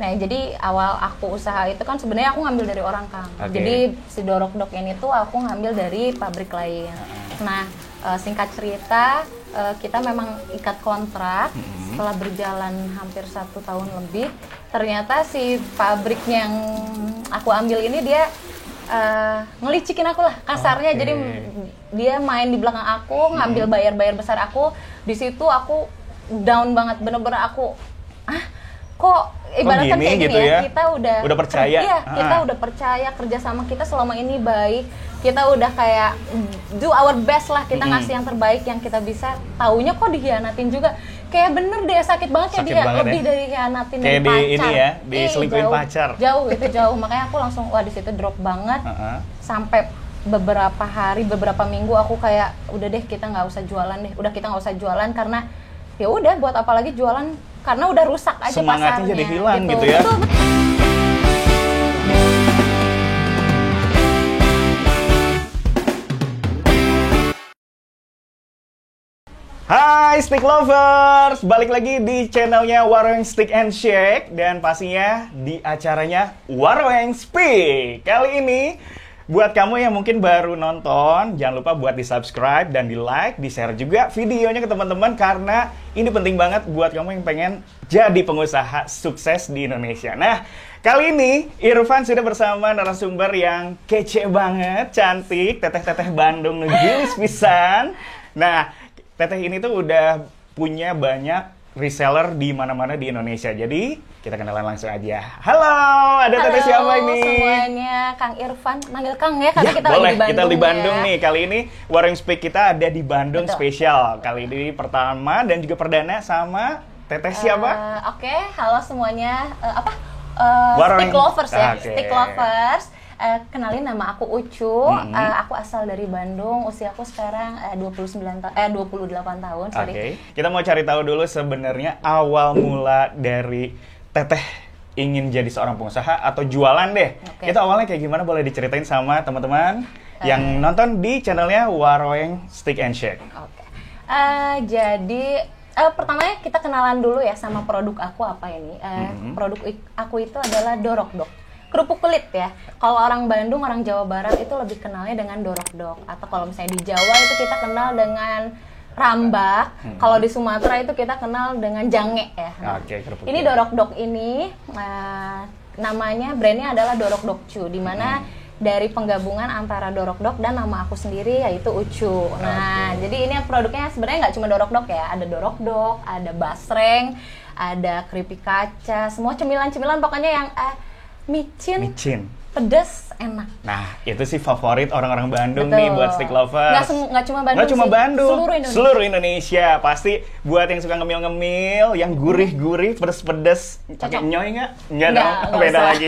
Nah, jadi awal aku usaha itu kan sebenarnya aku ngambil dari orang, Kang. Jadi si dorok-dok ini tuh aku ngambil dari pabrik lain. Nah, singkat cerita, kita memang ikat kontrak. Setelah berjalan hampir 1 tahun lebih, ternyata si pabrik yang aku ambil ini dia ngelicikin aku lah kasarnya. Jadi dia main di belakang aku, ngambil bayar besar aku. Di situ aku down banget, bener-bener aku kok ibaratkan kayak gini gitu ya, kita udah percaya. Iya, kita udah percaya kerja sama kita selama ini baik. Kita udah kayak do our best lah, kita ngasih yang terbaik yang kita bisa. Taunya kok dihianatin juga. Kayak bener deh, sakit banget kayak dia banget lebih dari hianatin dari pacar. Kayak ini ya, diselingkuhin pacar. Jauh, itu jauh. Makanya aku langsung di situ drop banget. Sampai beberapa hari, beberapa minggu aku kayak udah deh kita nggak usah jualan deh. Udah kita nggak usah jualan karena ya udah buat apa lagi jualan, karena udah rusak aja semangatnya pasarnya. Jadi hilang gitu ya. Betul. Hai Stick Lovers, balik lagi di channelnya Waroweng Stick and Shake, dan pastinya di acaranya Waroweng Speak. Kali ini buat kamu yang mungkin baru nonton, jangan lupa buat di-subscribe dan di-like, di-share juga videonya ke teman-teman, karena ini penting banget buat kamu yang pengen jadi pengusaha sukses di Indonesia. Nah, kali ini Irfan sudah bersama narasumber yang kece banget, cantik, teteh-teteh Bandung ngegilis pisan. Nah, teteh ini tuh udah punya banyak reseller di mana-mana di Indonesia. Jadi, kita kenalan langsung aja. Halo, ada teteh siapa ini? Halo semuanya, Kang Irfan. Manggil Kang ya, karena kita boleh, lagi di Bandung. Kita di Bandung nih. Kali ini Waroweng Speak kita ada di Bandung. Betul. Spesial. Kali ini pertama dan juga perdana sama teteh siapa? Oke, halo semuanya. Waroweng Stick Lovers ya, Stick Lovers. Kenalin, nama aku Ucu. Aku asal dari Bandung. Usiaku sekarang 28 tahun. Oke. Kita mau cari tahu dulu sebenarnya awal mula dari teteh ingin jadi seorang pengusaha atau jualan deh. Itu awalnya kayak gimana, boleh diceritain sama teman-teman yang nonton di channelnya Waroweng Stick and Shake. Jadi pertamanya kita kenalan dulu ya sama produk aku apa ini. Produk aku itu adalah dorok-dok, kerupuk kulit ya. Kalau orang Bandung, orang Jawa Barat itu lebih kenalnya dengan dorok-dok. Atau kalau misalnya di Jawa itu kita kenal dengan rambak. Kalau di Sumatera itu kita kenal dengan jange ya. Ini dorok-dok ini namanya, brandnya adalah dorok-dok Cu, dimana dari penggabungan antara dorok-dok dan nama aku sendiri yaitu Ucu. Nah, jadi ini produknya sebenarnya nggak cuma dorok-dok ya, ada dorok-dok, ada basreng, ada keripik kaca, semua cemilan-cemilan pokoknya yang micin, pedas, enak. Nah, itu sih favorit orang-orang Bandung. Betul. Nih buat Stick Lovers. Nggak cuma Bandung, nggak cuma Bandung, seluruh Indonesia. Pasti buat yang suka ngemil-ngemil, yang gurih-gurih, pedes-pedes. Pakai nyoy nggak? Nggak dong, beda lagi.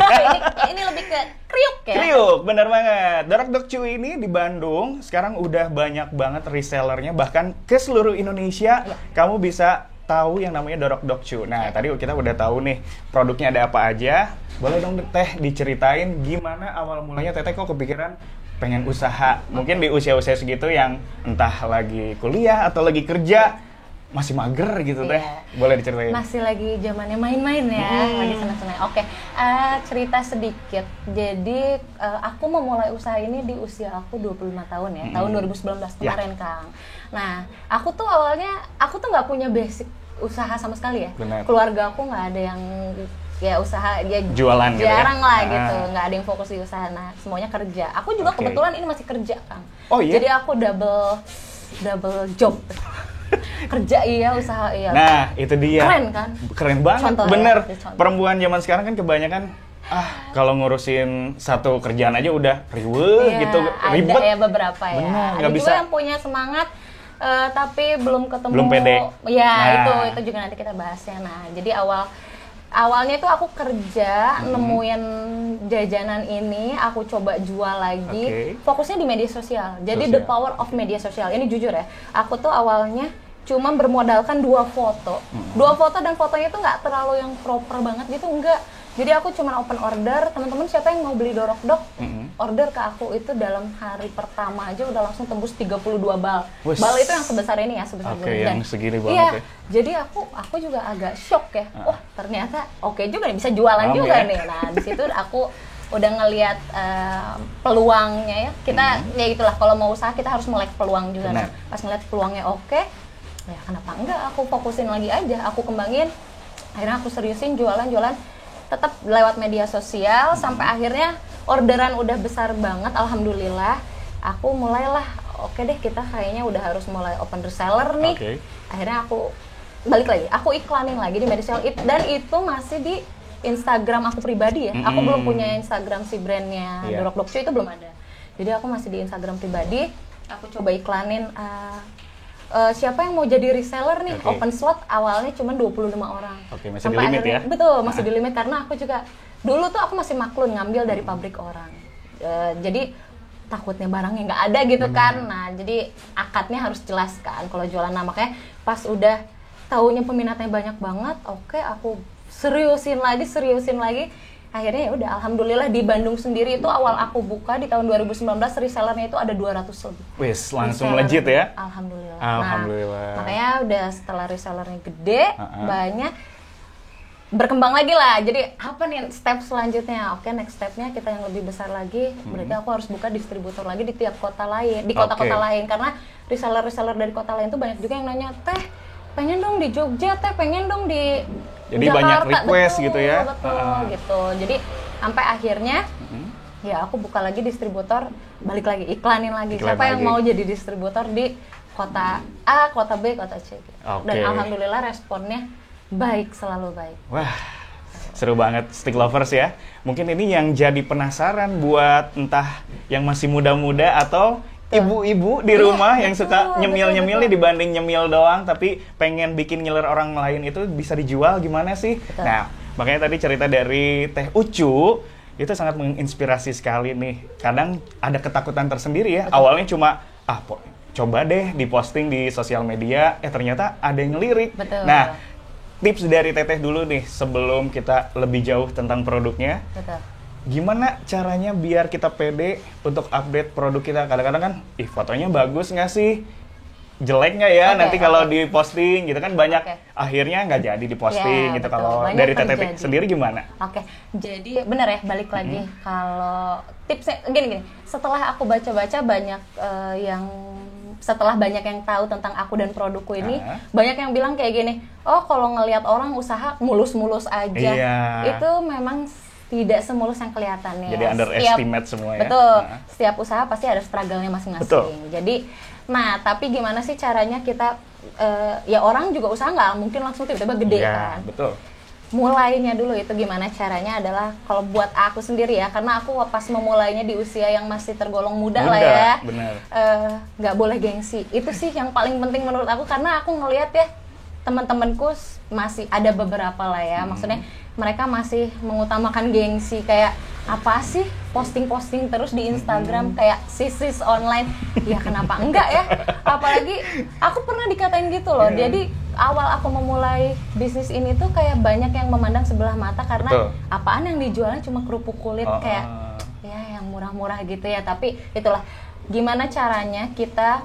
ini lebih ke kriuk ya? Kriuk, bener banget. Dorok-dok Cu ini di Bandung sekarang udah banyak banget resellernya, bahkan ke seluruh Indonesia. Kamu bisa tahu yang namanya dorok-dok Cu. Nah, tadi kita udah tahu nih produknya ada apa aja. Boleh dong Teh diceritain gimana awal mulanya Teteh kok kepikiran pengen usaha? Mungkin di usia-usia segitu yang entah lagi kuliah atau lagi kerja, masih mager gitu Teh. Boleh diceritain? Masih lagi zamannya main-main ya, lagi senang-senang. Oke, cerita sedikit. Jadi aku memulai usaha ini di usia aku 25 tahun ya, tahun 2019 kemarin Kang. Nah, aku tuh nggak punya basic usaha sama sekali ya. Keluarga aku nggak ada yang ya usaha, ya jualan jarang gitu ya? lah gitu, nggak ada yang fokus di usaha. Nah, semuanya kerja. Aku juga kebetulan ini masih kerja Kang. Oh iya? Jadi aku double job. Kerja usaha iya. Nah, itu dia. Keren kan? Keren banget. Contoh, bener. Ya, perempuan zaman sekarang kan kebanyakan kalau ngurusin satu kerjaan aja udah gitu, ribet. Ada ya beberapa ya. Bener, ada juga yang punya semangat tapi belum ketemu. Belum pede. Ya, itu juga nanti kita bahasnya. Nah, jadi awalnya tuh aku kerja, nemuin jajanan ini, aku coba jual lagi. Fokusnya di media sosial. Jadi the power of media sosial. Ini jujur ya, aku tuh awalnya cuma bermodalkan 2 foto. 2 foto dan fotonya tuh nggak terlalu yang proper banget gitu, enggak. Jadi aku cuma open order, teman-teman siapa yang mau beli dorok dok, order ke aku itu dalam hari pertama aja udah langsung tembus 32 bal. Bal itu yang sebesar ini ya, sebesar Oke, yang segini banget iya, ya. Jadi aku juga agak shock ya. Wah, ternyata oke juga nih, bisa jualan juga nih. Nah, di situ aku udah ngelihat peluangnya ya. Kita ya itulah, kalau mau usaha kita harus melek peluang juga. Nah, pas ngeliat peluangnya oke, ya kenapa enggak aku fokusin lagi aja, aku kembangin. Akhirnya aku seriusin jualan tetap lewat media sosial sampai akhirnya orderan udah besar banget, alhamdulillah. Aku mulailah, oke deh kita kayaknya udah harus mulai open reseller nih. Akhirnya aku balik lagi, aku iklanin lagi di media sosial dan itu masih di Instagram aku pribadi ya. Aku belum punya Instagram si brandnya Dorok Dok Cu, itu belum ada. Jadi aku masih di Instagram pribadi, aku coba iklanin siapa yang mau jadi reseller nih, open slot awalnya cuma 25 orang. Masih di limit ya? Betul, masih di limit karena aku juga, dulu tuh aku masih maklun ngambil dari pabrik orang. Jadi takutnya barangnya nggak ada gitu kan. Nah, jadi akadnya harus jelas kan kalau jualan. Nah, makanya pas udah taunya peminatnya banyak banget, oke aku seriusin lagi. Akhirnya ya udah, alhamdulillah di Bandung sendiri itu awal aku buka di tahun 2019 resellernya itu ada 200 lebih. Wis, langsung legit ya? Alhamdulillah. Alhamdulillah. Nah, makanya udah setelah resellernya gede, banyak, berkembang lagi lah. Jadi apa nih step selanjutnya? Oke, next stepnya kita yang lebih besar lagi. Berarti aku harus buka distributor lagi di tiap kota lain, di kota-kota lain. Karena reseller dari kota lain tuh banyak juga yang nanya, teh pengen dong di Jogja, teh pengen dong di Jadi Jakarta, banyak request betul, gitu ya? Betul, gitu. Jadi sampai akhirnya ya aku buka lagi distributor, balik lagi, iklanin lagi. Siapa yang mau jadi distributor di kota A, kota B, kota C. Gitu. Dan alhamdulillah responnya baik, selalu baik. Wah, seru banget Stick Lovers ya. Mungkin ini yang jadi penasaran buat entah yang masih muda-muda atau ibu-ibu di rumah yang suka nyemil-nyemil nih, dibanding nyemil doang tapi pengen bikin ngiler orang lain, itu bisa dijual gimana sih? Nah, makanya tadi cerita dari Teh Ucu itu sangat menginspirasi sekali nih. Kadang ada ketakutan tersendiri ya. Awalnya cuma coba deh diposting di sosial media, ternyata ada yang ngelirik. Nah, tips dari Teteh dulu nih sebelum kita lebih jauh tentang produknya. Gimana caranya biar kita pede untuk update produk kita? Kadang-kadang kan, fotonya bagus nggak sih? Jelek nggak ya nanti kalau diposting gitu kan, banyak akhirnya nggak jadi diposting gitu. Kalau dari Teteh sendiri gimana? Jadi bener ya, balik lagi. Kalau tipsnya gini, setelah aku baca-baca banyak setelah banyak yang tahu tentang aku dan produkku ini, banyak yang bilang kayak gini, oh kalau ngelihat orang usaha mulus-mulus aja, itu memang tidak semulus yang kelihatannya. Jadi underestimate semua ya. Betul. Setiap usaha pasti ada struggle-nya masing-masing. Jadi, tapi gimana sih caranya kita, ya orang juga usaha nggak mungkin langsung tiba-tiba gede kan. Betul. Mulainya dulu itu gimana caranya adalah, kalau buat aku sendiri ya, karena aku pas memulainya di usia yang masih tergolong muda lah ya. Nggak boleh gengsi. Itu sih yang paling penting menurut aku, karena aku ngelihat ya teman-temanku masih ada beberapa lah ya, maksudnya mereka masih mengutamakan gengsi, kayak apa sih posting-posting terus di Instagram kayak sis online. Ya kenapa enggak ya? Apalagi aku pernah dikatain gitu loh. Jadi awal aku memulai bisnis ini tuh kayak banyak yang memandang sebelah mata karena apaan yang dijualnya cuma kerupuk kulit, kayak ya yang murah-murah gitu ya. Tapi itulah gimana caranya kita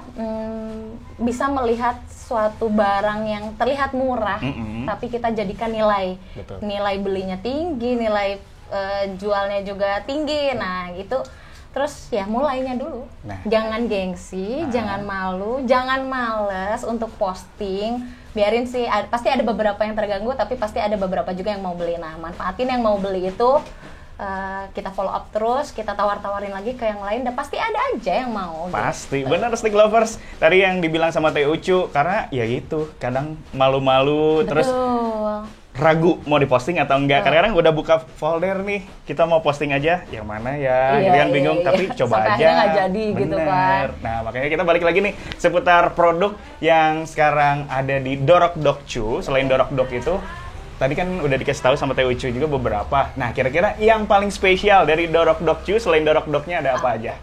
bisa melihat suatu barang yang terlihat murah, tapi kita jadikan nilai belinya tinggi, nilai jualnya juga tinggi. Nah itu terus ya mulainya dulu. Jangan gengsi, jangan malu, jangan males untuk posting. Biarin sih, pasti ada beberapa yang terganggu, tapi pasti ada beberapa juga yang mau beli. Nah manfaatin yang mau beli itu. Kita follow up terus, kita tawar-tawarin lagi ke yang lain, dan pasti ada aja yang mau. Pasti, gitu. Bener Stick Lovers. Tadi yang dibilang sama Teh Ucu, karena ya gitu, kadang malu-malu, terus ragu mau diposting atau enggak. Kadang-kadang udah buka folder nih, kita mau posting aja, yang mana ya, gitu kan bingung, tapi coba sampai aja. Nggak jadi gitu kan. Nah makanya kita balik lagi nih, seputar produk yang sekarang ada di Dorok Dok Cu. Selain Dorok Dok itu, tadi kan udah dikasih tahu sama Teh Ucu juga beberapa. Nah, kira-kira yang paling spesial dari Dorok Dok Cu, selain Dorok Doknya ada apa aja?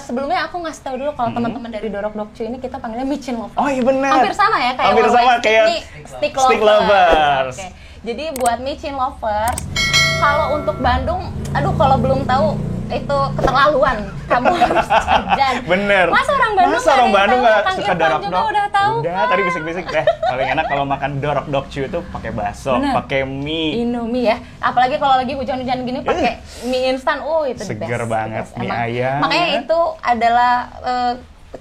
Sebelumnya aku ngasih tahu dulu kalau teman-teman dari Dorok Dok Cu ini kita panggilnya Micin Lovers. Oh iya benar. Hampir sama ya kayak Hampir sama kayak Stick Lovers. Jadi buat Micin Lovers, Kalau untuk Bandung, aduh kalau belum tahu itu keterlaluan. Kamu harus jajan. Bener. Masa orang Bandung nggak suka Irfan dorok juga dok? udah tahu. Udah, tadi bisik-bisik deh. Paling enak kalau makan dorok dokcu itu pakai bakso, pakai mie. Indomie ya. Apalagi kalau lagi hujan-hujan gini pakai mie instan. Oh, itu seger best. banget mie ayam. Makanya itu adalah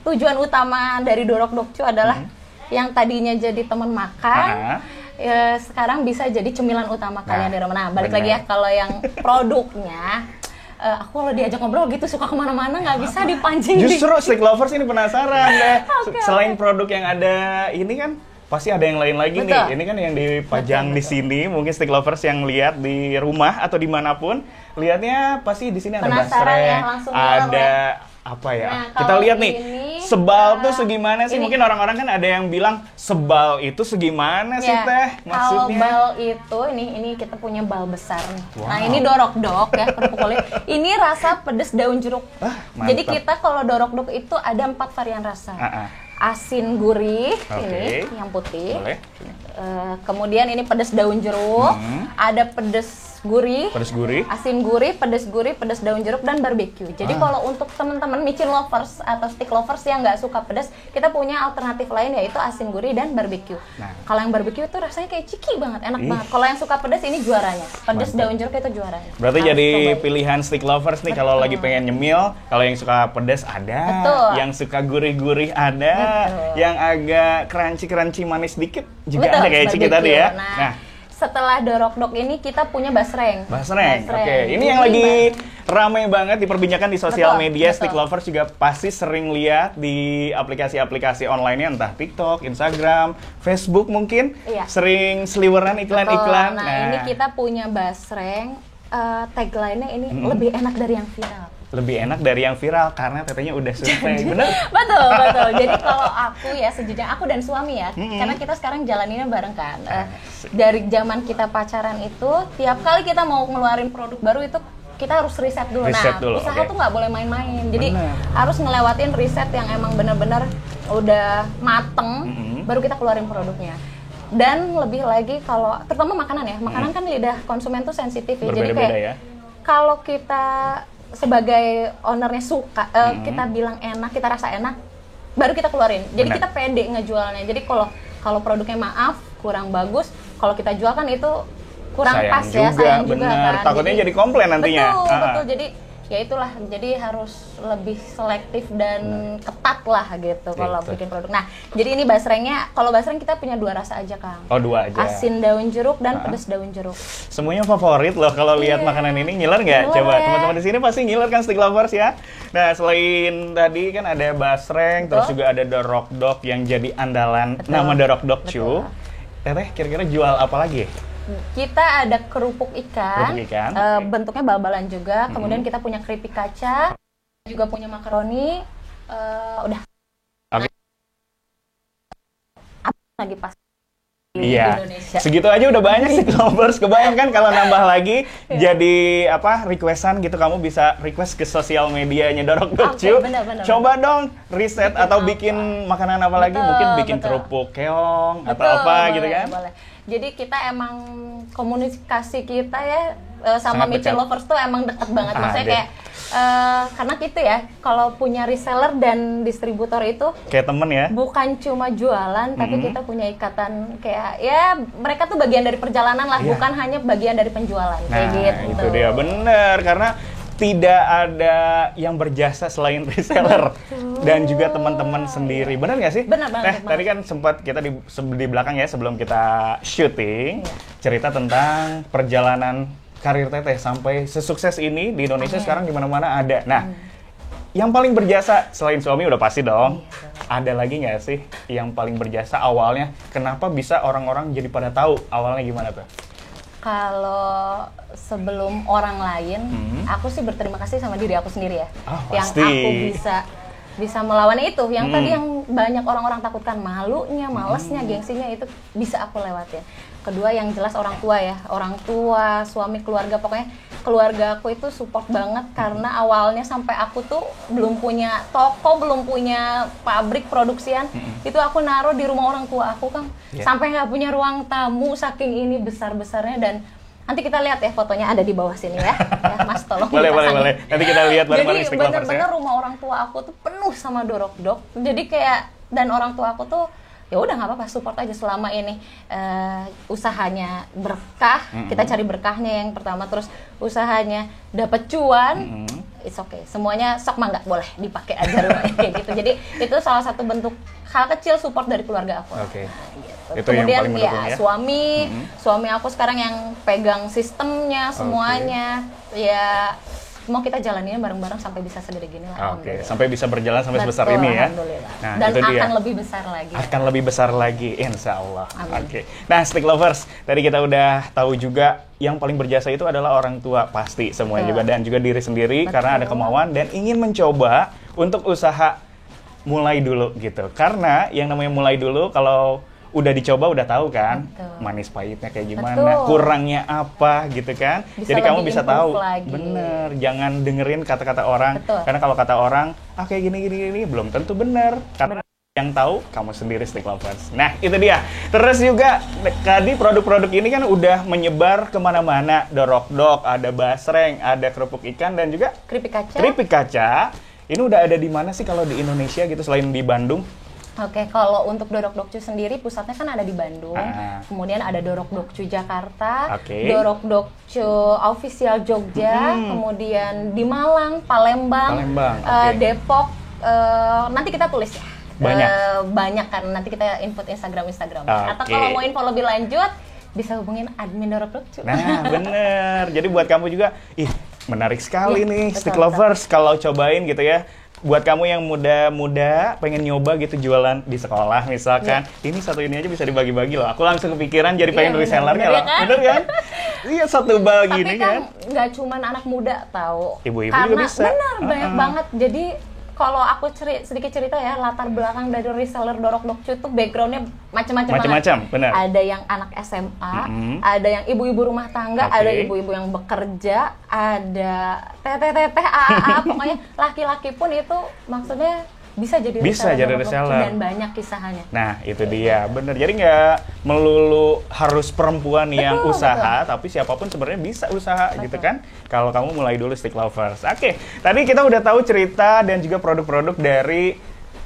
tujuan utama dari dorok dokcu adalah yang tadinya jadi teman makan. Ya, sekarang bisa jadi cemilan utama kalian di rumah. Nah, balik lagi ya, kalau yang produknya, aku kalau diajak ngobrol gitu suka kemana-mana, nggak bisa dipancing. Justru stick lovers ini penasaran deh. Selain produk yang ada ini kan, pasti ada yang lain lagi nih. Ini kan yang dipajang di sini. Mungkin stick lovers yang lihat di rumah atau dimanapun, lihatnya pasti di sini ada basreng, ada apa ya? Nah, kita lihat nih, sebal tuh segimana sih? Mungkin orang-orang kan ada yang bilang sebal itu segimana sih teh? Maksudnya? Kalau bal itu, ini kita punya bal besar nih. Wow. Nah ini dorok dok ya, kerupuk kulit. Ini rasa pedes daun jeruk. Jadi kita kalau dorok dok itu ada 4 varian rasa. Asin gurih, ini yang putih. Boleh. Kemudian ini pedes daun jeruk, ada pedes gurih, asin gurih, pedes daun jeruk, dan barbeque. Jadi kalau untuk teman-teman micin lovers atau stick lovers yang nggak suka pedas, kita punya alternatif lain yaitu asin gurih dan barbeque. Kalau yang barbeque itu rasanya kayak ciki banget, enak banget. Kalau yang suka pedas ini juaranya, pedes daun jeruk itu juaranya. Berarti jadi pilihan stick lovers nih kalau lagi pengen nyemil. Kalau yang suka pedas ada, yang suka gurih-gurih ada, yang agak crunchy manis dikit juga ada kayak ciki tadi ya. Nah, setelah dorok dok ini kita punya basreng. Oke. Ini yang lagi ramai banget diperbincangkan di sosial media. Stick lovers juga pasti sering lihat di aplikasi-aplikasi online-nya, entah TikTok, Instagram, Facebook mungkin. Sering seliweran iklan-iklan. Nah, ini kita punya basreng. Tagline-nya ini lebih enak dari yang viral. Lebih enak dari yang viral karena tetenya udah survei, bener? Betul. Jadi kalau aku ya sejujurnya aku dan suami ya, karena kita sekarang jalaninnya bareng kan. Dari zaman kita pacaran itu, tiap kali kita mau ngeluarin produk baru itu kita harus riset dulu. Usaha tuh nggak boleh main-main. Jadi harus ngelewatin riset yang emang bener-bener udah mateng, baru kita keluarin produknya. Dan lebih lagi kalau terutama makanan ya, makanan kan lidah konsumen tuh sensitif ya. Jadi kayak kalau kita sebagai ownernya suka, kita bilang enak, kita rasa enak, baru kita keluarin. Jadi kita pede ngejualnya. Jadi kalau produknya maaf kurang bagus, kalau kita jual kan itu kurang sayang pas ya, sayang juga kan. Takutnya jadi komplain nantinya. Betul. Jadi ya itulah, jadi harus lebih selektif dan ketat lah gitu kalau bikin produk. Nah, jadi ini basrengnya, kalau basreng kita punya 2 rasa aja Kang. Oh, 2 aja. Asin daun jeruk dan pedas daun jeruk. Semuanya favorit loh kalau lihat makanan ini. Ngiler nggak? Coba teman-teman di sini pasti ngiler kan stick lovers ya. Nah, selain tadi kan ada basreng, terus juga ada dorok dok yang jadi andalan. Nama dorok dok cu. Teteh kira-kira jual apa lagi? Kita ada kerupuk ikan. Bentuknya bal-balan juga. Kemudian kita punya keripik kaca, juga punya makaroni. Udah. Lagi pas di Indonesia. Segitu aja udah banyak sih lovers. Kebayangkan kalau nambah lagi jadi requestan gitu, kamu bisa request ke sosial medianya Dorok Dokcu. Coba dong riset atau bikin makanan apa lagi, mungkin bikin kerupuk keong atau apa gitu kan. Jadi kita emang komunikasi kita ya sama micin lovers tuh emang deket banget. Maksudnya kayak karena gitu ya, kalau punya reseller dan distributor itu kayak temen ya, bukan cuma jualan, tapi kita punya ikatan kayak ya mereka tuh bagian dari perjalanan lah, bukan hanya bagian dari penjualan. Kayak gitu. Itu dia, bener, karena tidak ada yang berjasa selain reseller dan juga teman-teman sendiri. Benar nggak sih? Benar banget. Tadi kan sempat kita di belakang ya sebelum kita syuting, cerita tentang perjalanan karir Teteh sampai sesukses ini di Indonesia. Sekarang di mana-mana ada. Nah, yang paling berjasa selain suami udah pasti dong. Ada lagi nggak sih yang paling berjasa awalnya? Kenapa bisa orang-orang jadi pada tahu awalnya gimana tuh? Kalau sebelum orang lain, aku sih berterima kasih sama diri aku sendiri ya. Yang pasti. Aku bisa melawan itu. Yang tadi yang banyak orang-orang takutkan, malunya, malesnya, gengsinya, itu bisa aku lewatin. Kedua yang jelas orang tua ya. Orang tua, suami, keluarga, pokoknya keluarga aku itu support banget. Karena awalnya sampai aku tuh belum punya toko, belum punya pabrik produksian. Itu aku naruh di rumah orang tua aku, Kang. Sampai nggak punya ruang tamu, saking ini besar-besarnya. Dan Nanti kita lihat ya fotonya ada di bawah sini ya. Ya Mas tolong. Boleh. Nanti kita lihat bareng-bareng Jadi Stick Lovers ya. bener-bener rumah orang tua aku tuh penuh sama dorok-dok. Jadi kayak dan orang tua aku tuh ya udah nggak apa-apa, support aja selama ini usahanya berkah. Kita cari berkahnya yang pertama, terus usahanya dapat cuan. It's okay. Semuanya sok mangga boleh dipakai aja rumahnya kayak gitu. Jadi itu salah satu bentuk hal kecil support dari keluarga aku. Oke. Gitu. Itu Kemudian yang paling mendukung ya. Suami aku sekarang yang pegang sistemnya semuanya. Ya mau kita jalanin bareng-bareng sampai bisa segede gini lah. Oke, sampai bisa berjalan sampai sebesar ini ya. Nah, dan itu akan lebih besar lagi. Akan lebih besar lagi, insya Allah. Oke. Nah, Stick Lovers, tadi kita udah tahu juga yang paling berjasa itu adalah orang tua pasti semuanya juga, dan juga diri sendiri. Karena ada kemauan dan ingin mencoba untuk usaha mulai dulu gitu. Karena yang namanya mulai dulu, kalau udah dicoba udah tahu kan manis pahitnya kayak gimana, kurangnya apa gitu kan. Jadi kamu bisa tahu. Bener, jangan dengerin kata-kata orang. Karena kalau kata orang, kayak gini belum tentu bener. Karena yang tahu kamu sendiri, Stick Lovers. Nah, itu dia. Terus juga tadi produk-produk ini kan udah menyebar kemana-mana. Dorok-dok, ada basreng, ada kerupuk ikan, dan juga keripik kaca. Ini udah ada di mana sih kalau di Indonesia gitu selain di Bandung? Oke, kalau untuk Dorok Dokcu sendiri pusatnya kan ada di Bandung. Kemudian ada Dorok Dokcu Jakarta, Dorok Dokcu Official Jogja, kemudian di Malang, Palembang, Depok. Nanti kita tulis ya. Banyak kan, nanti kita input Instagram. Atau kalau mau info lebih lanjut bisa hubungin admin Dorok Dokcu. Nah, bener. Jadi buat kamu juga, menarik sekali nih Stick Lovers kalau cobain gitu ya. Buat kamu yang muda-muda pengen nyoba gitu jualan di sekolah misalkan, ini aja bisa dibagi-bagi loh. Aku langsung kepikiran jadi pengen resellernya loh. Bener kan? Iya, satu bal gini kan. Tapi kan nggak cuma anak muda tahu. Ibu-ibu juga bisa. Bener, banyak banget. Jadi kalau aku sedikit cerita ya, latar belakang dari reseller Dorok Dokcu itu backgroundnya macam-macam. Benar. Ada yang anak SMA, ada yang ibu-ibu rumah tangga, ada ibu-ibu yang bekerja, ada teteh-teteh, AA, pokoknya laki-laki pun itu maksudnya bisa jadi reseller dan banyak kisahnya. Nah, itu dia, bener. Jadi nggak melulu harus perempuan yang usaha, tapi siapapun sebenarnya bisa usaha gitu kan. Kalau kamu mulai dulu, Stick Lovers. Oke, tadi kita udah tahu cerita dan juga produk-produk dari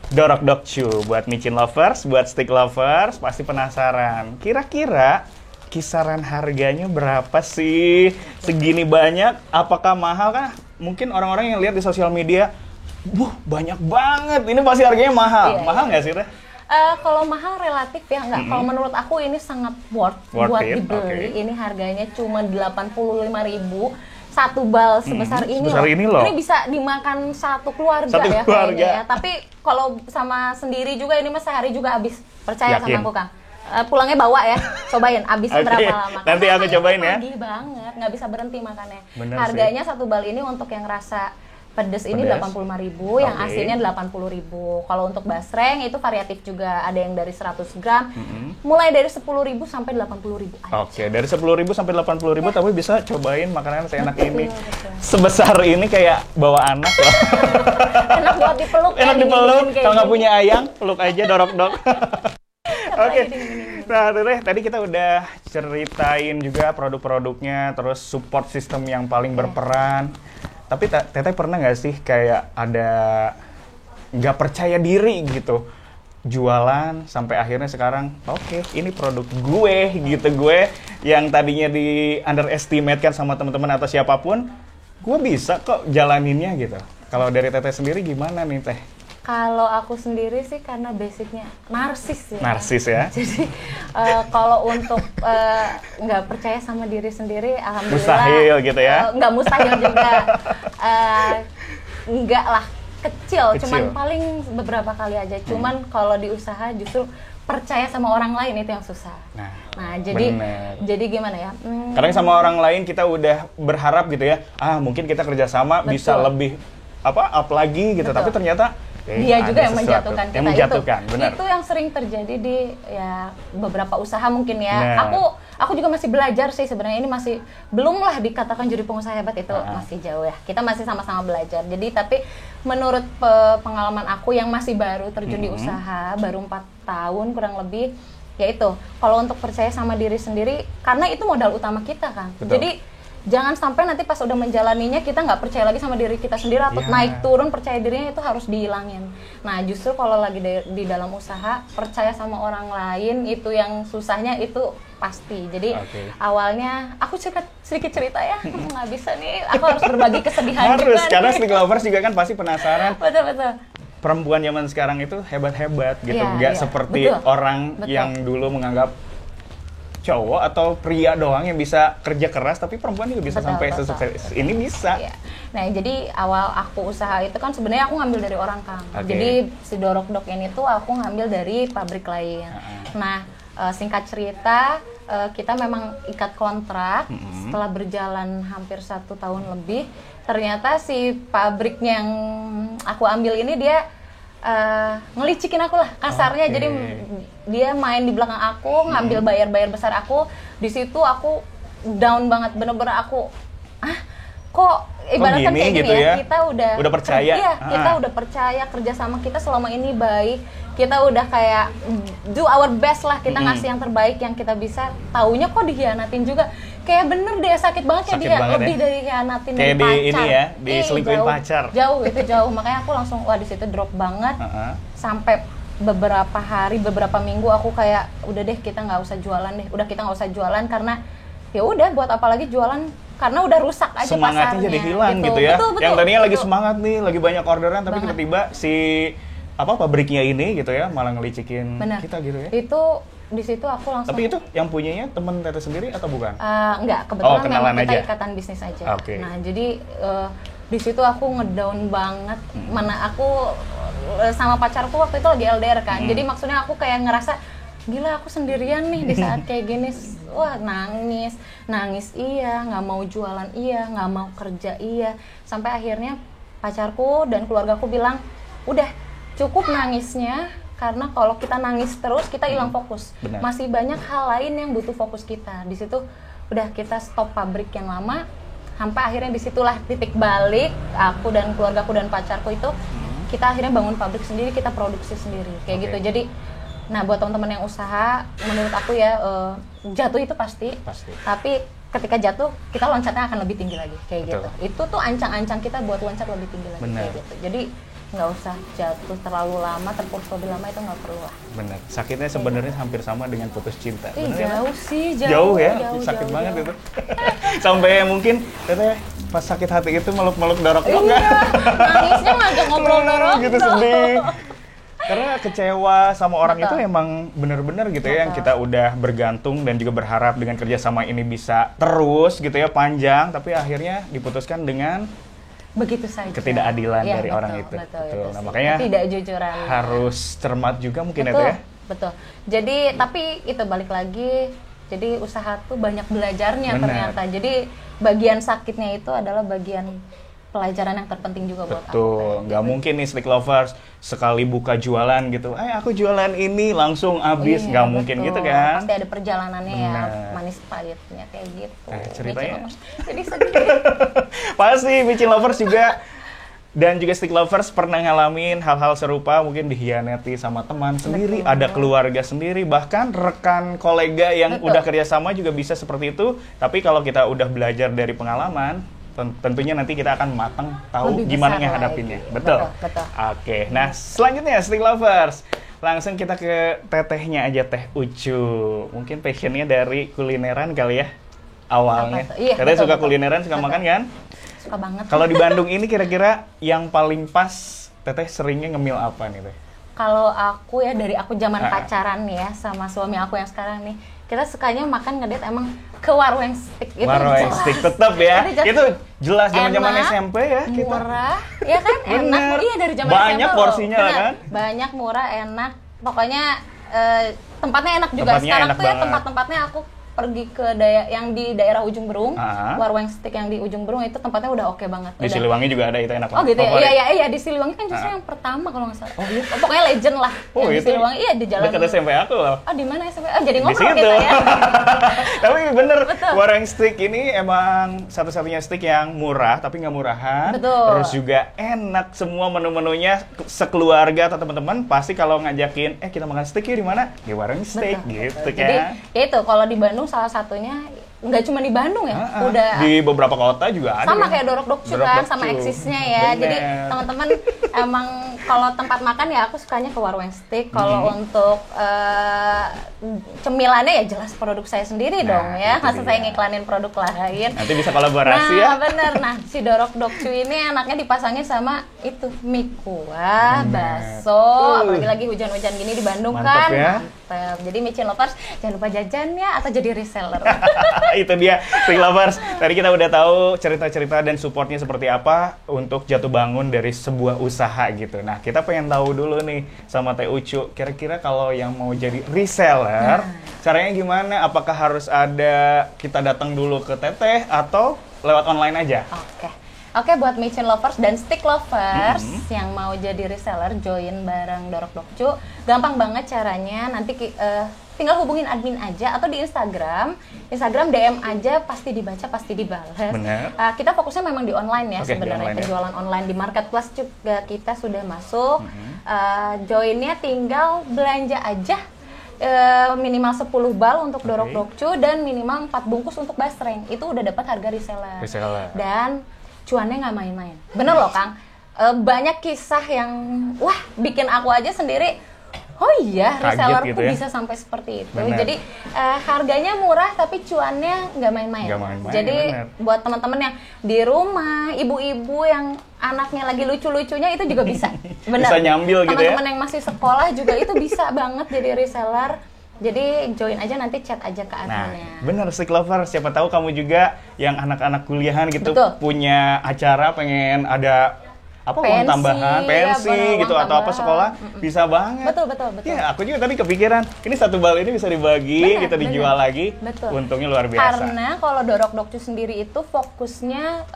Dorok Dokcu. Buat micin lovers, buat Stick Lovers, pasti penasaran. Kira-kira kisaran harganya berapa sih? Segini banyak, apakah mahal kan? Mungkin orang-orang yang lihat di sosial media, banyak banget. Ini pasti harganya mahal. Mahal nggak sih, Teh? Kalau mahal relatif ya nggak. Kalau menurut aku ini sangat worth buat dibeli. Ini harganya cuma 85.000 satu bal sebesar ini loh. Ini bisa dimakan satu keluarga ya kayaknya ya. Tapi kalau sama sendiri juga ini mas sehari juga habis. Percaya sama aku, Kang. Pulangnya bawa ya, cobain abis berapa lama. Nanti aku cobain ya. Pagi banget, nggak bisa berhenti makannya. Harganya satu bal ini untuk yang rasa pedes ini 85.000, yang aslinya 80.000. Kalau untuk basreng itu variatif juga, ada yang dari 100 gram, mulai dari 10.000 sampai 80.000 aja. Oke, dari 10.000 sampai 80.000 tapi bisa cobain makanan seenak ini. Sebesar ini kayak bawa anak loh. Enak buat dipeluk. Enak dipeluk, kalau nggak punya ayang, peluk aja Dorok Dok. Oke, nah tadi kita udah ceritain juga produk-produknya, terus support system yang paling berperan. Tapi Teteh pernah nggak sih kayak ada nggak percaya diri gitu jualan sampai akhirnya sekarang ini produk gue gitu, gue yang tadinya di underestimate kan sama teman-teman atau siapapun, gue bisa kok jalaninnya gitu. Kalau dari Teteh sendiri gimana nih Teh? Kalau aku sendiri sih karena basicnya narsis ya. Narsis ya. Jadi kalau untuk nggak percaya sama diri sendiri, alhamdulillah. Mustahil gitu ya? Nggak mustahil juga. Nggak lah, kecil. Cuman paling beberapa kali aja. Cuman kalau di usaha justru percaya sama orang lain itu yang susah. Nah jadi gimana ya? Kadang sama orang lain kita udah berharap gitu ya. Mungkin kita kerjasama bisa lebih up lagi gitu. Tapi ternyata dia juga yang menjatuhkan kita. Benar. Itu yang sering terjadi di ya beberapa usaha mungkin ya. Aku juga masih belajar sih sebenarnya, ini masih belum lah dikatakan jadi pengusaha hebat, itu masih jauh ya. Kita masih sama-sama belajar. Jadi tapi menurut pengalaman aku yang masih baru terjun di usaha, baru 4 tahun kurang lebih, ya itu, kalau untuk percaya sama diri sendiri, karena itu modal utama kita kan. Betul. Jadi jangan sampai nanti pas udah menjalaninya kita nggak percaya lagi sama diri kita sendiri, atau naik turun percaya dirinya itu harus dihilangin. Nah justru kalau lagi di dalam usaha, percaya sama orang lain itu yang susahnya itu pasti. Jadi awalnya aku sedikit cerita ya, nggak bisa nih, aku harus berbagi kesedihan harus, juga karena nih. stick lovers juga kan pasti penasaran. Betul. Perempuan zaman sekarang itu hebat-hebat gitu, nggak seperti orang yang dulu menganggap cowok atau pria doang yang bisa kerja keras, tapi perempuan juga bisa sampai sesukses ini bisa. Nah jadi awal aku usaha itu kan sebenarnya aku ngambil dari orang Kang. Jadi si dorok-dok ini tuh aku ngambil dari pabrik lain. Nah singkat cerita kita memang ikat kontrak. Setelah berjalan hampir 1 tahun lebih, ternyata si pabriknya yang aku ambil ini dia ngelicikin aku lah kasarnya. Jadi dia main di belakang aku, ngambil bayar besar aku. Di situ aku down banget, bener-bener aku kok ibaratnya kayak gini ya, kita udah percaya. Kita udah percaya, kerja sama kita selama ini baik, kita udah kayak do our best lah, kita ngasih yang terbaik yang kita bisa, taunya kok dihianatin juga. Kayak bener deh, sakit banget ya dia, lebih dari hianatin dari pacar. Kayak di ini ya, diselingkuhin pacar. Jauh, makanya aku langsung di situ drop banget. Sampai beberapa hari, beberapa minggu aku kayak udah deh kita nggak usah jualan karena ya udah buat apa lagi jualan, karena udah rusak aja semangatnya pasarnya. Jadi hilang gitu ya. Betul, yang tadinya lagi semangat nih, lagi banyak orderan, tapi tiba-tiba si pabriknya ini gitu ya malah ngelicikin kita gitu ya. Itu di situ aku langsung. Tapi itu yang punyanya temen Teteh sendiri atau bukan? Enggak, kebetulan memang kita aja. ikatan bisnis aja. Nah jadi di situ aku ngedown banget. Mana aku sama pacarku waktu itu lagi LDR kan. Jadi maksudnya aku kayak ngerasa gila aku sendirian nih di saat kayak gini. Wah nangis iya, nggak mau jualan iya, nggak mau kerja iya. Sampai akhirnya pacarku dan keluargaku bilang, udah cukup nangisnya, karena kalau kita nangis terus kita hilang fokus. Masih banyak hal lain yang butuh fokus kita. Di situ udah kita stop pabrik yang lama, sampai akhirnya disitulah titik balik aku dan keluargaku dan pacarku itu kita akhirnya bangun pabrik sendiri, kita produksi sendiri kayak gitu. Jadi nah buat teman-teman yang usaha, menurut aku ya jatuh itu pasti. Tapi ketika jatuh kita loncatnya akan lebih tinggi lagi kayak gitu. Itu tuh ancang-ancang kita buat loncat lebih tinggi lagi kayak gitu. Jadi nggak usah jatuh terlalu lama, terpuruk lebih lama, itu nggak perlu lah. Bener, sakitnya sebenarnya hampir sama dengan putus cinta. Jauh sih, jauh ya, sakit banget itu. Sampai mungkin Teteh pas sakit hati itu meluk-meluk dorok-dorok nggak? Nangisnya ngajak ngobrol dorok gitu sedih. Karena kecewa sama orang itu emang bener-bener gitu ya, yang kita udah bergantung dan juga berharap dengan kerjasama ini bisa terus gitu ya, panjang, tapi akhirnya diputuskan dengan begitu saja ketidakadilan dari orang itu. Betul. Nah, makanya ketidakjujuran harus cermat juga mungkin itu ya. Betul. Jadi tapi itu balik lagi, jadi usaha tuh banyak belajarnya ternyata. Jadi bagian sakitnya itu adalah bagian pelajaran yang terpenting juga buat aku. Betul, nggak mungkin nih stick lovers sekali buka jualan gitu, aku jualan ini langsung habis, nggak mungkin gitu kan. Pasti ada perjalanannya ya, manis pahitnya kayak gitu. Ceritanya jadi sedih. Pasti micin lovers juga dan juga stick lovers pernah ngalamin hal-hal serupa, mungkin dihianati sama teman sendiri, ada keluarga sendiri, bahkan rekan kolega yang udah kerjasama juga bisa seperti itu. Tapi kalau kita udah belajar dari pengalaman, tentunya nanti kita akan matang tahu gimana ngehadapinnya. Betul. Oke, nah selanjutnya stick lovers, langsung kita ke tetehnya aja, Teh Ucu. Mungkin passionnya dari kulineran kali ya awalnya. Teteh suka kulineran, suka makan kan? Suka banget. Kalau di Bandung ini kira-kira yang paling pas Teteh seringnya ngemil apa nih Teh? Kalau aku ya, dari aku zaman pacaran nih ya sama suami aku yang sekarang nih, kita sukanya makan ngedate emang ke warung stick itu. Warung stick tetap ya. Itu jelas zaman-zaman SMP ya kita. Murah, ya kan? Enak. Iya dari zaman SMP. Banyak porsinya lah kan? Banyak, murah, enak. Pokoknya tempatnya enak juga. Tempatnya sekarang enak tuh ya banget. tempat-tempatnya aku pergi ke yang di daerah Ujung Berung, Warung Steak yang di Ujung Berung itu tempatnya udah oke banget. Di Siliwangi juga ada, itu enak banget. Oh gitu ya? Iya di Siliwangi kan justru yang pertama kalau nggak salah. Oh iya? Pokoknya legend lah. Oh di Siliwangi, iya di jalan. Dekat SMP aku loh. Oh di mana SMP? Oh jadi ngobrol kita ya. Tapi bener, Warung Steak ini emang satu-satunya steak yang murah, tapi nggak murahan. Betul. Terus juga enak, semua menu-menunya sekeluarga atau teman-teman pasti kalau ngajakin, kita makan steak ya di mana? Di Warung Steak gitu kan. Jadi ya itu kalau di Bandung salah satunya nggak cuma di Bandung ya, udah di beberapa kota juga ada. Sama kayak Dorok Dokcu kan, sama eksisnya ya. Bener. Jadi teman-teman emang kalau tempat makan ya aku sukanya ke Warung Steak. Kalau untuk cemilannya ya jelas produk saya sendiri dong ya. Masa saya ngiklanin produk lain. Nanti bisa kolaborasi ya. Bener. Nah si Dorok Dokcu ini enaknya dipasangnya sama itu mie kuah, bakso. Apalagi lagi hujan-hujan gini di Bandung. Mantap kan. Ya. Mantap. Jadi micin lovers jangan lupa jajannya atau jadi reseller. Itu dia, Steak Lovers. Tadi kita udah tahu cerita-cerita dan supportnya seperti apa untuk jatuh bangun dari sebuah usaha gitu. Nah, kita pengen tahu dulu nih sama Teh Ucu, kira-kira kalau yang mau jadi reseller, caranya gimana? Apakah harus kita datang dulu ke Teteh atau lewat online aja? Oke, buat Micin Lovers dan Steak Lovers yang mau jadi reseller, join bareng Dorok Dokcu, gampang banget caranya. Nanti tinggal hubungin admin aja atau di Instagram DM aja, pasti dibaca, pasti dibalas. Kita fokusnya memang di online ya sebenarnya, penjualan online di marketplace juga kita sudah masuk. Joinnya tinggal belanja aja. Minimal 10 bal untuk Dorok Dokcu dan minimal 4 bungkus untuk basreng. Itu udah dapat harga reseller. Dan cuannya nggak main-main. Bener loh Kang, banyak kisah yang bikin aku aja sendiri resellerku gitu ya? Bisa sampai seperti itu. Bener. Jadi harganya murah tapi cuannya nggak main-main. Jadi buat teman-teman yang di rumah, ibu-ibu yang anaknya lagi lucu-lucunya itu juga bisa. Bener. Bisa nyambil gitu ya. Teman-teman yang masih sekolah juga itu bisa banget jadi reseller. Jadi join aja, nanti chat aja ke adminnya. Nah, bener Steak Lovers, siapa tahu kamu juga yang anak-anak kuliahan gitu punya acara pengen ada uang tambahan, pensi gitu atau apa sekolah, bisa banget. Betul. Ya, aku juga tadi kepikiran, ini 1 bal ini bisa dibagi, kita dijual lagi. Untungnya luar biasa. Karena kalau Dorok Dokcu sendiri itu fokusnya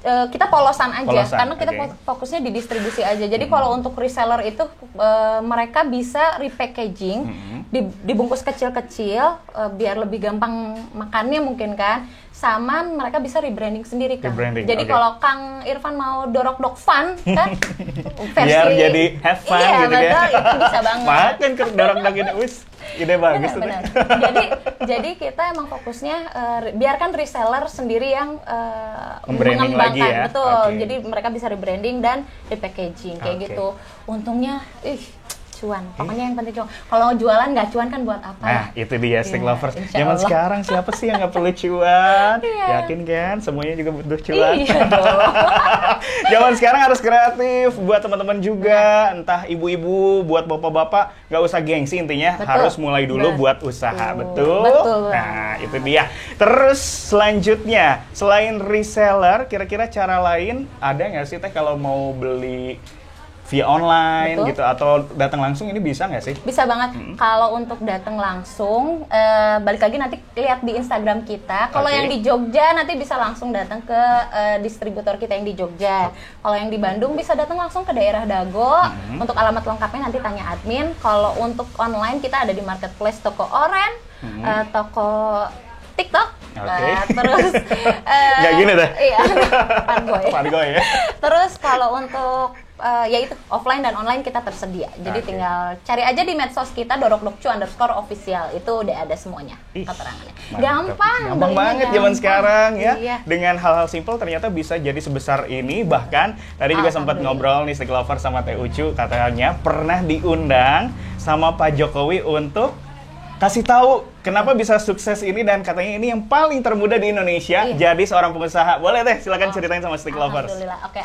kita polosan aja, karena kita fokusnya di distribusi aja. Jadi kalau untuk reseller itu mereka bisa repackaging, dibungkus kecil-kecil biar lebih gampang makannya mungkin kan. Sama mereka bisa rebranding sendiri kan. Jadi kalau Kang Irfan mau Dorok Dok Fun kan, versi biar jadi have fun gitu betul, itu bisa banget. Makan ke Dorok Dok ini, ide bagus. Benar. Jadi kita emang fokusnya biarkan reseller sendiri yang mengembangkan, ya? Betul. Jadi mereka bisa rebranding dan repackaging kayak gitu. Untungnya, cuan. Pokoknya yang penting cuan. Kalau jualan nggak cuan kan buat apa? Nah, itu dia Steak Lovers. Zaman sekarang siapa sih yang nggak perlu cuan? Yakin kan? Semuanya juga butuh cuan. Iya dong. Zaman sekarang harus kreatif buat teman-teman juga. Entah ibu-ibu, buat bapak-bapak, nggak usah gengsi intinya. Harus mulai dulu buat usaha. Betul. Nah, itu dia. Terus selanjutnya, selain reseller, kira-kira cara lain ada nggak sih Teh kalau mau beli via online gitu atau datang langsung, ini bisa nggak sih? Bisa banget. Kalau untuk datang langsung, balik lagi nanti lihat di Instagram kita. Kalau yang di Jogja nanti bisa langsung datang ke distributor kita yang di Jogja. Kalau yang di Bandung bisa datang langsung ke daerah Dago. Untuk alamat lengkapnya nanti tanya admin. Kalau untuk online kita ada di marketplace toko Oren, toko TikTok. Terus nggak gini deh. Iya. Pargoy ya. Terus kalau untuk yaitu offline dan online kita tersedia. Jadi tinggal cari aja di medsos kita dorokdokcu_official. Itu udah ada semuanya keterangannya. Gampang banget zaman sekarang ya. Dengan hal-hal simpel ternyata bisa jadi sebesar ini. Bahkan tadi juga sempat ngobrol nih Steak Lovers sama Teh Ucu, katanya pernah diundang sama Pak Jokowi untuk kasih tahu kenapa bisa sukses ini, dan katanya ini yang paling termuda di Indonesia jadi seorang pengusaha. Boleh Teh, silakan ceritain sama Steak Lovers. Alhamdulillah. Oke,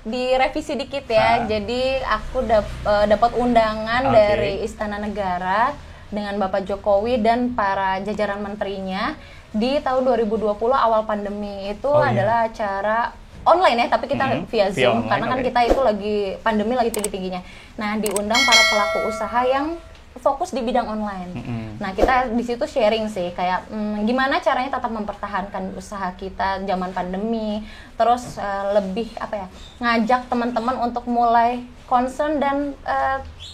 direvisi dikit ya. Jadi aku dapat undangan dari Istana Negara dengan Bapak Jokowi dan para jajaran menterinya di tahun 2020 awal pandemi. Itu adalah acara online ya, tapi kita via Zoom online, karena kan kita itu lagi pandemi lagi tinggi-tingginya. Nah, diundang para pelaku usaha yang fokus di bidang online. Nah, kita di situ sharing sih kayak gimana caranya tetap mempertahankan usaha kita zaman pandemi. Terus lebih ngajak teman-teman untuk mulai concern dan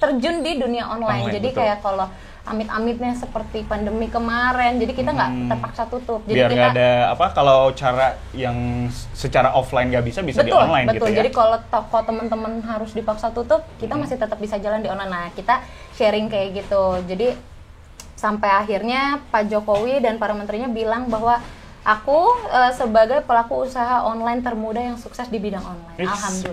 terjun di dunia online. Jadi betul. Kayak kalau amit-amitnya seperti pandemi kemarin, jadi kita nggak terpaksa tutup. Jadi biar nggak ada kalau cara yang secara offline nggak bisa betul, di online betul. Gitu ya. Jadi kalau toko teman-teman harus dipaksa tutup, kita masih tetap bisa jalan di online. Nah, kita sharing kayak gitu. Jadi sampai akhirnya Pak Jokowi dan para menterinya bilang bahwa aku sebagai pelaku usaha online termuda yang sukses di bidang online.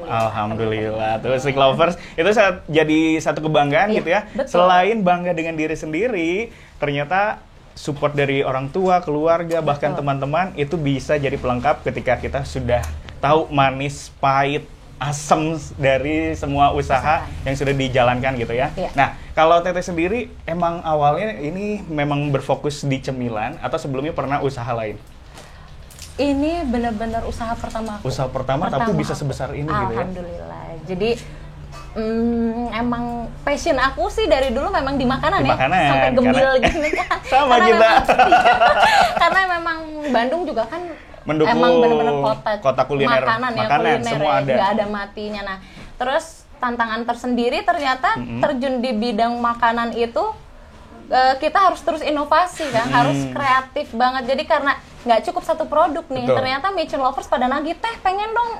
Alhamdulillah. Tuh, Stick Lovers, itu jadi satu kebanggaan gitu ya. Betul. Selain bangga dengan diri sendiri, ternyata support dari orang tua, keluarga, bahkan teman-teman itu bisa jadi pelengkap ketika kita sudah tahu manis, pahit, asam dari semua usaha yang sudah dijalankan gitu ya. Nah, kalau Teteh sendiri emang awalnya ini memang berfokus di cemilan atau sebelumnya pernah usaha lain? Ini benar-benar usaha pertama aku. Usaha pertama tapi bisa sebesar ini gitu ya? Alhamdulillah. Jadi emang passion aku sih dari dulu memang di makanan ya. Sampai gembil gini kan. Sama kita. Karena memang Bandung juga kan mendukung emang benar-benar kota kuliner, kuliner semua ada. Nggak ada matinya. Nah, terus tantangan tersendiri ternyata terjun di bidang makanan itu kita harus terus inovasi kan, harus kreatif banget. Jadi karena nggak cukup satu produk nih, ternyata Micin Lovers pada nagih, teh pengen dong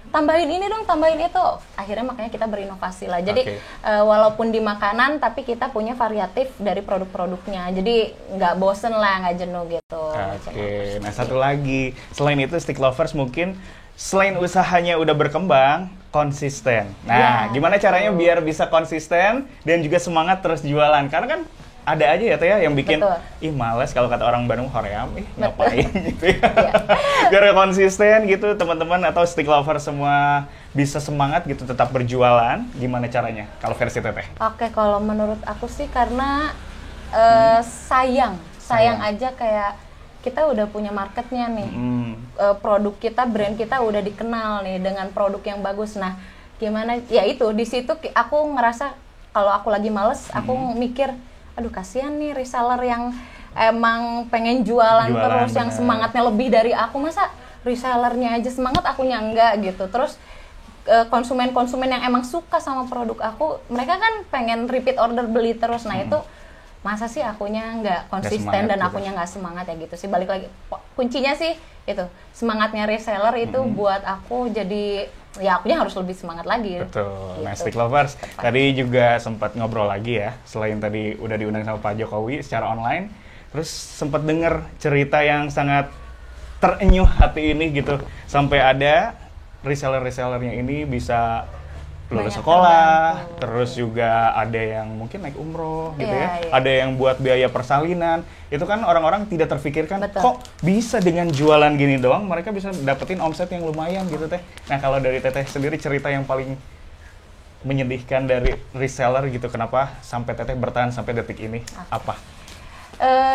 tambahin ini dong, tambahin itu. Akhirnya makanya kita berinovasi lah. Jadi walaupun di makanan, tapi kita punya variatif dari produk-produknya. Jadi nggak bosen lah, nggak jenuh gitu. Oke, nah satu lagi, selain itu Stick Lovers mungkin selain usahanya udah berkembang, konsisten. Nah, gimana caranya biar bisa konsisten dan juga semangat terus jualan? Karena kan ada aja ya Teh yang bikin, ih males kalau kata orang Bandung, hoream, ngapain gitu ya. Biar konsisten gitu teman-teman atau Stick Lover semua bisa semangat gitu tetap berjualan, gimana caranya kalau versi Teteh? Oke, kalau menurut aku sih karena sayang aja kayak kita udah punya marketnya nih, produk kita, brand kita udah dikenal nih dengan produk yang bagus. Nah, gimana? Ya itu di situ aku ngerasa kalau aku lagi males, aku mikir, aduh kasihan nih reseller yang emang pengen jualan terus, yang semangatnya lebih dari aku, masa resellernya aja semangat akunya enggak gitu. Terus konsumen-konsumen yang emang suka sama produk aku, mereka kan pengen repeat order beli terus. Nah itu masa sih akunya nggak konsisten dan akunya nggak semangat ya gitu sih. Balik lagi kuncinya sih itu semangatnya reseller itu buat aku jadi ya akunya harus lebih semangat lagi. Betul. Gitu. Nah, Stick Lovers tadi juga sempat ngobrol lagi ya, selain tadi udah diundang sama Pak Jokowi secara online, terus sempat dengar cerita yang sangat terenyuh hati ini gitu, sampai ada reseller-resellernya ini bisa lulus sekolah, terus juga ada yang mungkin naik umroh gitu ada yang buat biaya persalinan. Itu kan orang-orang tidak terfikirkan, kok bisa dengan jualan gini doang mereka bisa dapetin omset yang lumayan gitu Teh. Nah, kalau dari Teteh sendiri cerita yang paling menyedihkan dari reseller gitu, kenapa sampai Teteh bertahan sampai detik ini, apa?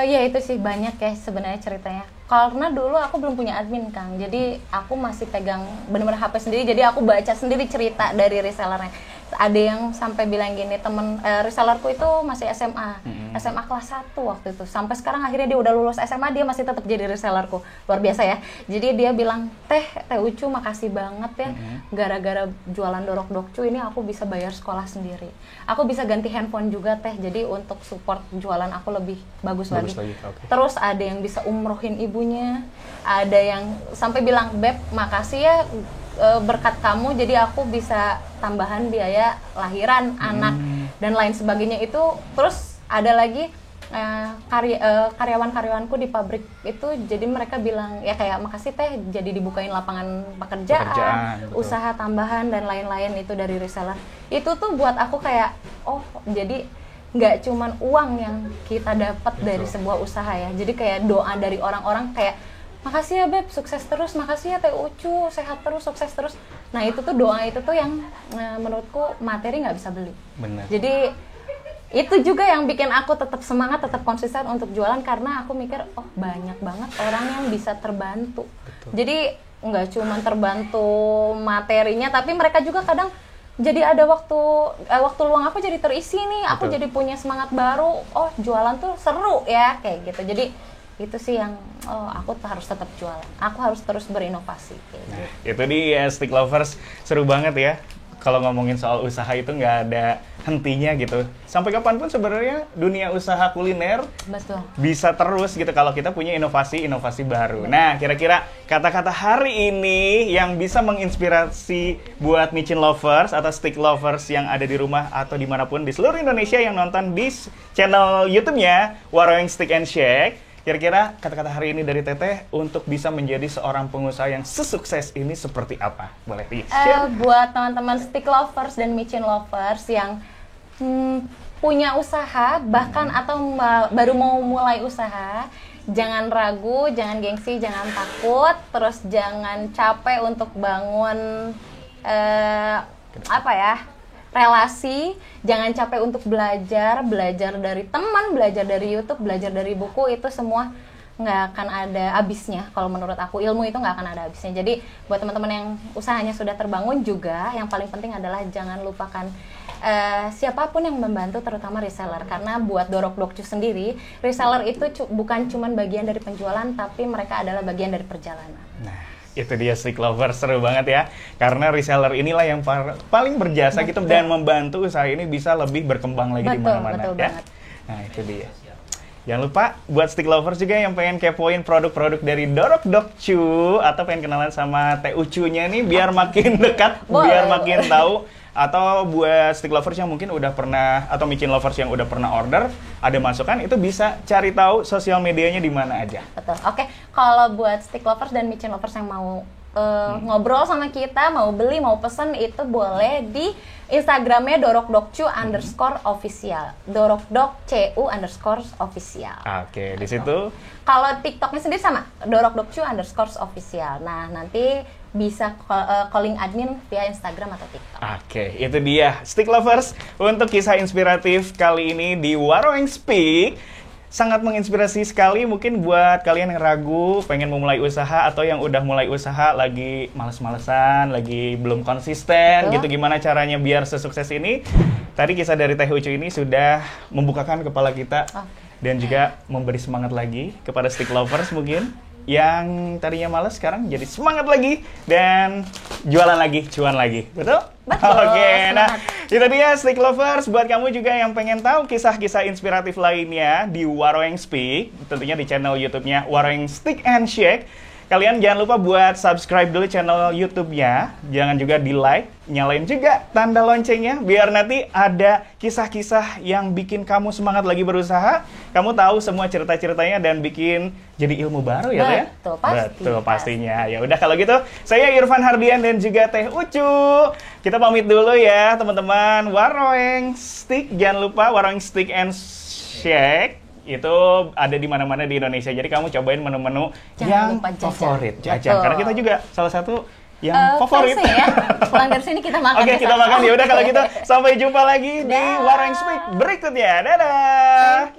Ya itu sih banyak ya sebenarnya ceritanya. Karena dulu aku belum punya admin Kang, jadi aku masih pegang bener-bener HP sendiri, jadi aku baca sendiri cerita dari resellernya. Ada yang sampai bilang gini, temen resellerku itu masih SMA kelas 1 waktu itu. Sampai sekarang akhirnya dia udah lulus SMA, dia masih tetap jadi resellerku. Luar biasa ya. Jadi dia bilang, Teh Ucu makasih banget ya. Gara-gara jualan dorok-dokcu ini aku bisa bayar sekolah sendiri. Aku bisa ganti handphone juga Teh, jadi untuk support jualan aku lebih bagus lagi. Terus ada yang bisa umrohin ibunya. Ada yang sampai bilang, Beb makasih ya, berkat kamu jadi aku bisa tambahan biaya lahiran anak dan lain sebagainya itu. Terus ada lagi karyawan-karyawanku di pabrik itu, jadi mereka bilang ya kayak makasih Teh jadi dibukain lapangan pekerjaan usaha tambahan dan lain-lain itu dari reseller. Itu tuh buat aku kayak oh jadi nggak cuman uang yang kita dapat dari sebuah usaha ya, jadi kayak doa dari orang-orang kayak makasih ya Beb, sukses terus, makasih ya Teh Ucu, sehat terus, sukses terus. Nah itu tuh doa itu tuh yang menurutku materi nggak bisa beli. Bener. Jadi itu juga yang bikin aku tetap semangat, tetap konsisten untuk jualan, karena aku mikir oh banyak banget orang yang bisa terbantu. Betul. Jadi nggak cuma terbantu materinya, tapi mereka juga kadang jadi ada waktu luang aku jadi terisi nih, aku Betul. jadi punya semangat baru. Oh, jualan tuh seru ya, kayak gitu. Jadi itu sih yang aku harus tetap jualan. Aku harus terus berinovasi. Kayak gitu. Itu dia Stick Lovers, seru banget ya. Kalau ngomongin soal usaha itu nggak ada hentinya gitu. Sampai kapanpun sebenarnya dunia usaha kuliner Betul. bisa terus gitu kalau kita punya inovasi-inovasi baru. Nah, kira-kira kata-kata hari ini yang bisa menginspirasi buat micin lovers atau stick lovers yang ada di rumah atau dimanapun di seluruh Indonesia yang nonton di channel YouTube-nya Waroeng Stick and Shake. Kira-kira kata-kata hari ini dari Teteh untuk bisa menjadi seorang pengusaha yang sesukses ini seperti apa? Boleh di-share? Buat teman-teman stick lovers dan micin lovers yang punya usaha bahkan atau baru mau mulai usaha, jangan ragu, jangan gengsi, jangan takut, terus jangan capek untuk bangun relasi, jangan capek untuk belajar dari teman, belajar dari YouTube, belajar dari buku, itu semua nggak akan ada habisnya. Kalau menurut aku, ilmu itu nggak akan ada habisnya. Jadi buat teman-teman yang usahanya sudah terbangun juga, yang paling penting adalah jangan lupakan siapapun yang membantu, terutama reseller. Karena buat Dorok Dokcu sendiri, reseller itu bukan cuma bagian dari penjualan, tapi mereka adalah bagian dari perjalanan. Nah, itu dia Stick Lovers, seru banget ya. Karena reseller inilah yang paling berjasa gitu dan membantu usaha ini bisa lebih berkembang lagi di mana-mana ya. Banget. Nah, itu dia. Jangan lupa buat Stick Lovers juga yang pengen kepoin produk-produk dari Dorok Dokcu atau pengen kenalan sama Teh Ucunya nih biar makin dekat, biar makin tahu. Atau buat stick lovers yang mungkin udah pernah, atau micin lovers yang udah pernah order, ada masukan, itu bisa cari tahu sosial medianya di mana aja. Betul. Oke, kalau buat stick lovers dan micin lovers yang mau ngobrol sama kita, mau beli, mau pesen, itu boleh di Instagramnya dorokdokcu_official. dorokdokcu_official. Oke, di situ. Kalau TikToknya sendiri sama, dorokdokcu_official. Nah, nanti bisa calling admin via Instagram atau TikTok. Oke, itu dia Stick Lovers untuk kisah inspiratif kali ini di Waroeng Speak. Sangat menginspirasi sekali mungkin buat kalian yang ragu, pengen memulai usaha atau yang udah mulai usaha lagi males-malesan, lagi belum konsisten gitu, gimana caranya biar sesukses ini. Tadi kisah dari Teh Ucu ini sudah membukakan kepala kita dan juga memberi semangat lagi kepada Stick Lovers mungkin yang tadinya malas sekarang jadi semangat lagi dan jualan lagi, cuan lagi. Betul? Betul. Oke, nah itu dia Stick Lovers. Buat kamu juga yang pengen tahu kisah-kisah inspiratif lainnya di Waroeng Speak, tentunya di channel YouTube-nya Waroeng Stick and Shake. Kalian jangan lupa buat subscribe dulu channel YouTube-nya. Jangan juga di-like, nyalain juga tanda loncengnya biar nanti ada kisah-kisah yang bikin kamu semangat lagi berusaha. Kamu tahu semua cerita-ceritanya dan bikin jadi ilmu baru ya, Teh? Betul, pasti. Betul, pastinya. Ya udah kalau gitu, saya Irfan Hardian dan juga Teh Ucu. Kita pamit dulu ya, teman-teman. Waroeng Stick, jangan lupa Waroeng Stick and Shake. Itu ada di mana-mana di Indonesia. Jadi kamu cobain menu-menu yang favorit jajan. Karena kita juga salah satu yang favorit. Ya. Pulang dari sini kita makan. Oke, kita makan. Ya udah kalau gitu sampai jumpa lagi di Waroeng Speak berikutnya. Dadah.